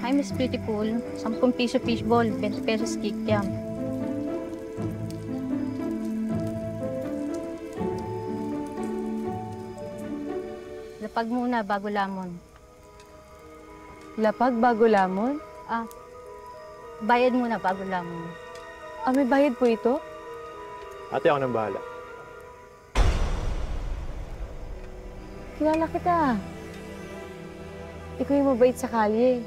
Hi, Miss Beautiful. 10 piso fishball, 20 pesos kikiam. Lapag muna bago lamon. Lapag bago lamon? Ah, bayad muna bago lamon. Ah, may bayad po ito? Ate, ako nang bahala. Kilala kita. Ikaw yung mabait sa kalye.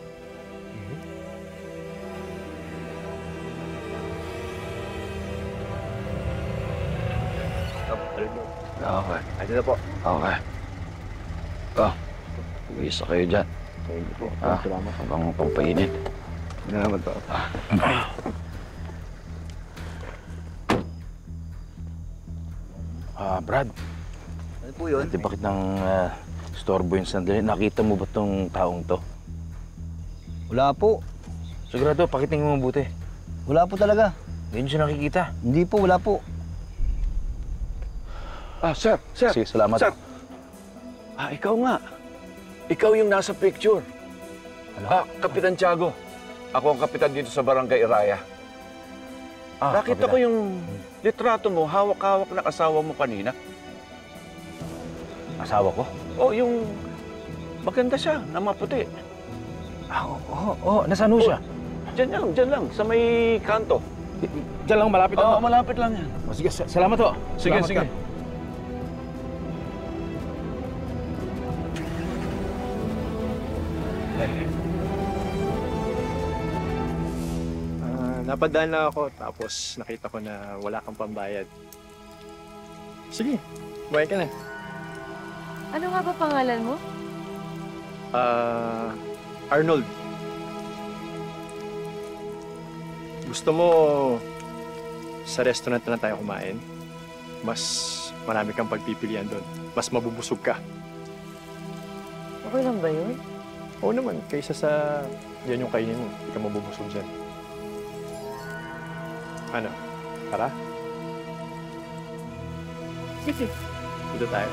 Okay. Ate na po. Okay. Isa kayo dyan. Thank you po. Salamat. Habang pampainit. Salamat po. Brad. Ano po yun? Di bakit nang storbo yung sandali? Nakita mo ba tong taong to? Wala po. Sigurado, pakitingin mo mabuti. Wala po talaga. Hindi nyo siya nakikita. Hindi po, wala po. Sir. Sige, salamat. Sir. Ikaw nga. Ikaw yung nasa picture. Kapitan Tiago. Ako ang kapitan dito sa Barangay Iraya. Nakita ko yung litrato mo, hawak-hawak ng asawa mo kanina. Asawa ko? Yung maganda siya, na maputi. Nasaan ho siya? Diyan lang, sa may kanto. Diyan lang, malapit lang. Malapit lang yan. Sige, salamat ho. Sige. Napadaan lang ako, tapos nakita ko na wala kang pambayad. Sige, buhay ka na. Ano nga ba pangalan mo? Arnold. Gusto mo sa restaurant na tayo kumain? Mas marami kang pagpipilian doon. Mas mabubusog ka. Okay lang ba yun? Oo naman, kaysa sa yan yung kainin mo. Hindi ka mabubusog dyan. Ano? Tara? Sige. Dito tayo.